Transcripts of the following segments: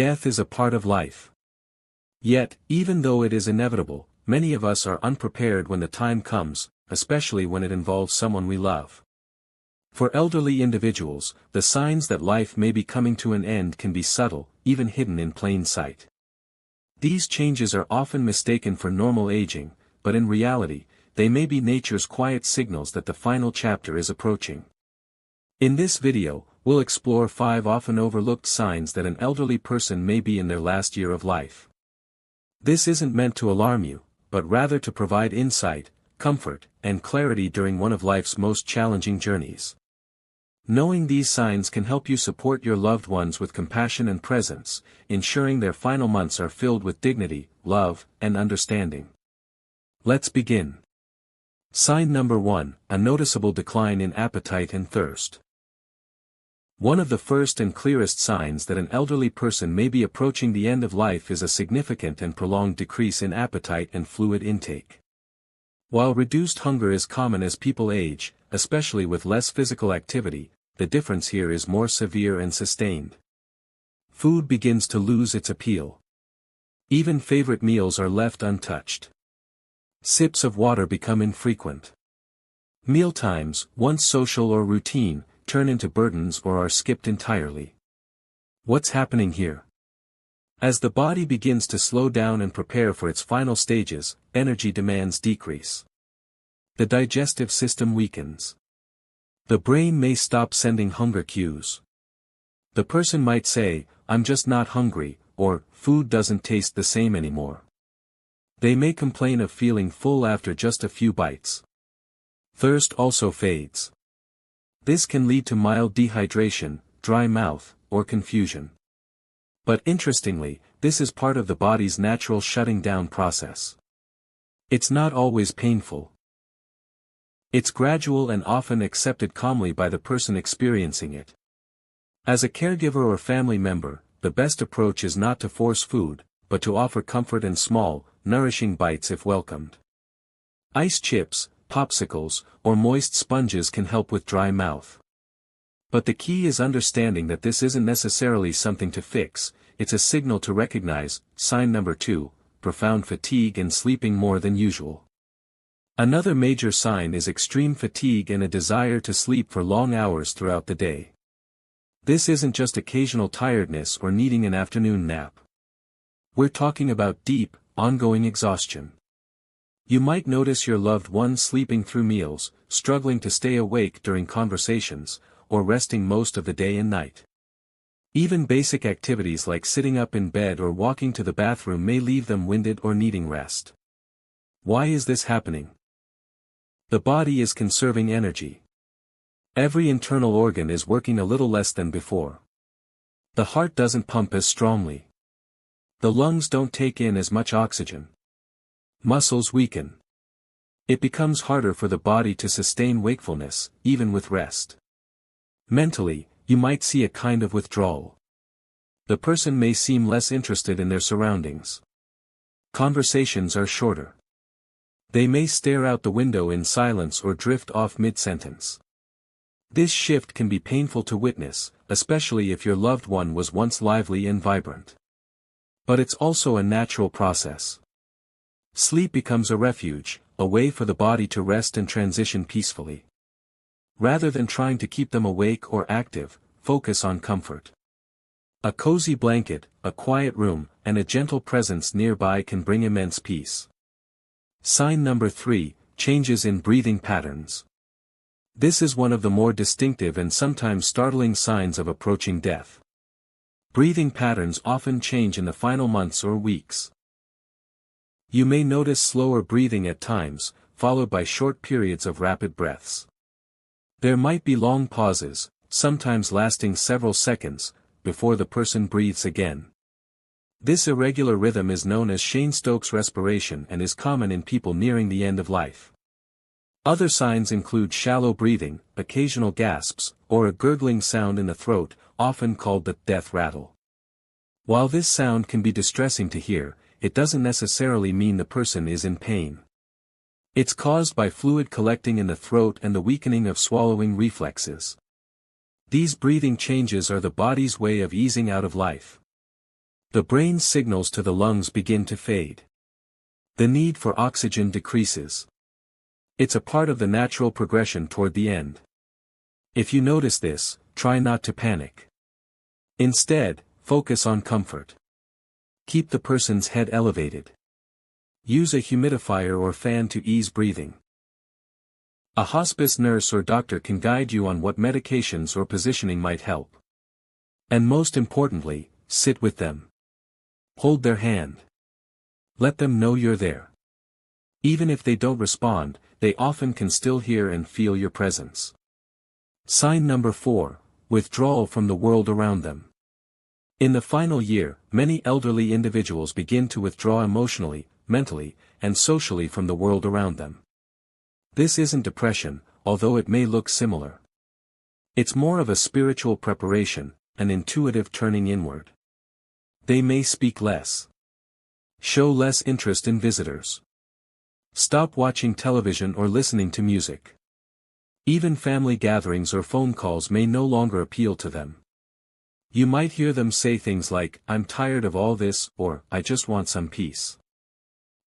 Death is a part of life. Yet, even though it is inevitable, many of us are unprepared when the time comes, especially when it involves someone we love. For elderly individuals, the signs that life may be coming to an end can be subtle, even hidden in plain sight. These changes are often mistaken for normal aging, but in reality, they may be nature's quiet signals that the final chapter is approaching. In this video, we'll explore 5 often overlooked signs that an elderly person may be in their last year of life. This isn't meant to alarm you, but rather to provide insight, comfort, and clarity during one of life's most challenging journeys. Knowing these signs can help you support your loved ones with compassion and presence, ensuring their final months are filled with dignity, love, and understanding. Let's begin. Sign number 1, a noticeable decline in appetite and thirst. One of the first and clearest signs that an elderly person may be approaching the end of life is a significant and prolonged decrease in appetite and fluid intake. While reduced hunger is common as people age, especially with less physical activity, the difference here is more severe and sustained. Food begins to lose its appeal. Even favorite meals are left untouched. Sips of water become infrequent. Mealtimes, once social or routine, turn into burdens or are skipped entirely. What's happening here? As the body begins to slow down and prepare for its final stages, energy demands decrease. The digestive system weakens. The brain may stop sending hunger cues. The person might say, "I'm just not hungry," or "food doesn't taste the same anymore." They may complain of feeling full after just a few bites. Thirst also fades. This can lead to mild dehydration, dry mouth, or confusion. But interestingly, this is part of the body's natural shutting down process. It's not always painful. It's gradual and often accepted calmly by the person experiencing it. As a caregiver or family member, the best approach is not to force food, but to offer comfort and small, nourishing bites if welcomed. Ice chips, popsicles, or moist sponges can help with dry mouth. But the key is understanding that this isn't necessarily something to fix, it's a signal to recognize. Sign number 2, profound fatigue and sleeping more than usual. Another major sign is extreme fatigue and a desire to sleep for long hours throughout the day. This isn't just occasional tiredness or needing an afternoon nap. We're talking about deep, ongoing exhaustion. You might notice your loved one sleeping through meals, struggling to stay awake during conversations, or resting most of the day and night. Even basic activities like sitting up in bed or walking to the bathroom may leave them winded or needing rest. Why is this happening? The body is conserving energy. Every internal organ is working a little less than before. The heart doesn't pump as strongly. The lungs don't take in as much oxygen. Muscles weaken. It becomes harder for the body to sustain wakefulness, even with rest. Mentally, you might see a kind of withdrawal. The person may seem less interested in their surroundings. Conversations are shorter. They may stare out the window in silence or drift off mid-sentence. This shift can be painful to witness, especially if your loved one was once lively and vibrant. But it's also a natural process. Sleep becomes a refuge, a way for the body to rest and transition peacefully. Rather than trying to keep them awake or active, focus on comfort. A cozy blanket, a quiet room, and a gentle presence nearby can bring immense peace. Sign number 3, changes in breathing patterns. This is one of the more distinctive and sometimes startling signs of approaching death. Breathing patterns often change in the final months or weeks. You may notice slower breathing at times, followed by short periods of rapid breaths. There might be long pauses, sometimes lasting several seconds, before the person breathes again. This irregular rhythm is known as Cheyne-Stokes respiration and is common in people nearing the end of life. Other signs include shallow breathing, occasional gasps, or a gurgling sound in the throat, often called the death rattle. While this sound can be distressing to hear, it doesn't necessarily mean the person is in pain. It's caused by fluid collecting in the throat and the weakening of swallowing reflexes. These breathing changes are the body's way of easing out of life. The brain's signals to the lungs begin to fade. The need for oxygen decreases. It's a part of the natural progression toward the end. If you notice this, try not to panic. Instead, focus on comfort. Keep the person's head elevated. Use a humidifier or fan to ease breathing. A hospice nurse or doctor can guide you on what medications or positioning might help. And most importantly, sit with them. Hold their hand. Let them know you're there. Even if they don't respond, they often can still hear and feel your presence. Sign number 4, withdrawal from the world around them. In the final year, many elderly individuals begin to withdraw emotionally, mentally, and socially from the world around them. This isn't depression, although it may look similar. It's more of a spiritual preparation, an intuitive turning inward. They may speak less. Show less interest in visitors. Stop watching television or listening to music. Even family gatherings or phone calls may no longer appeal to them. You might hear them say things like, "I'm tired of all this," or "I just want some peace."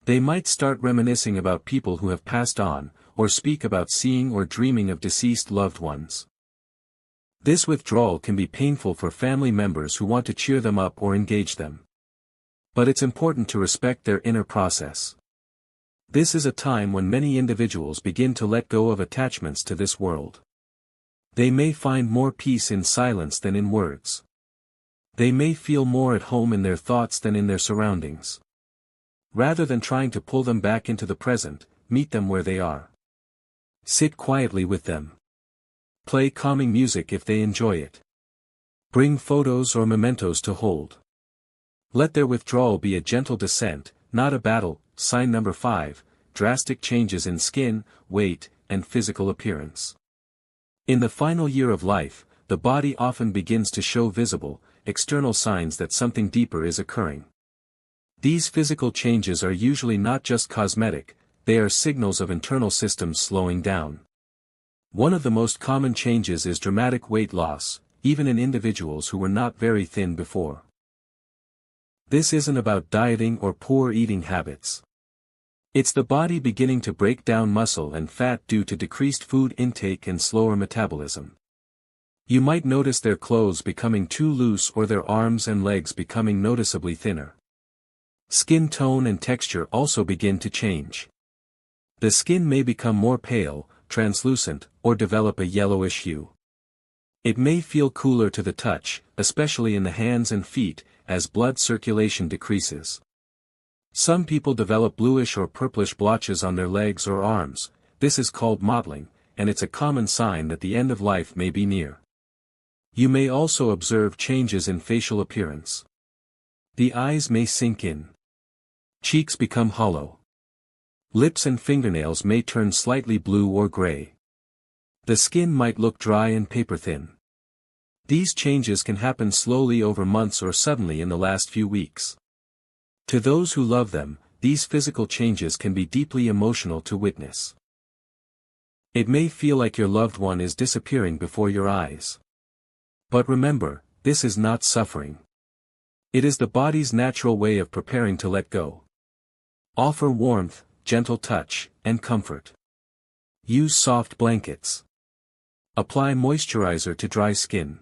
They might start reminiscing about people who have passed on, or speak about seeing or dreaming of deceased loved ones. This withdrawal can be painful for family members who want to cheer them up or engage them. But it's important to respect their inner process. This is a time when many individuals begin to let go of attachments to this world. They may find more peace in silence than in words. They may feel more at home in their thoughts than in their surroundings. Rather than trying to pull them back into the present, meet them where they are. Sit quietly with them. Play calming music if they enjoy it. Bring photos or mementos to hold. Let their withdrawal be a gentle descent, not a battle. Sign number 5, drastic changes in skin, weight, and physical appearance. In the final year of life, the body often begins to show visible, external signs that something deeper is occurring. These physical changes are usually not just cosmetic, they are signals of internal systems slowing down. One of the most common changes is dramatic weight loss, even in individuals who were not very thin before. This isn't about dieting or poor eating habits. It's the body beginning to break down muscle and fat due to decreased food intake and slower metabolism. You might notice their clothes becoming too loose or their arms and legs becoming noticeably thinner. Skin tone and texture also begin to change. The skin may become more pale, translucent, or develop a yellowish hue. It may feel cooler to the touch, especially in the hands and feet, as blood circulation decreases. Some people develop bluish or purplish blotches on their legs or arms. This is called mottling, and it's a common sign that the end of life may be near. You may also observe changes in facial appearance. The eyes may sink in. Cheeks become hollow. Lips and fingernails may turn slightly blue or gray. The skin might look dry and paper-thin. These changes can happen slowly over months or suddenly in the last few weeks. To those who love them, these physical changes can be deeply emotional to witness. It may feel like your loved one is disappearing before your eyes. But remember, this is not suffering. It is the body's natural way of preparing to let go. Offer warmth, gentle touch, and comfort. Use soft blankets. Apply moisturizer to dry skin.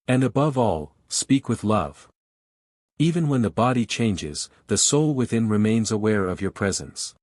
And above all, speak with love. Even when the body changes, the soul within remains aware of your presence.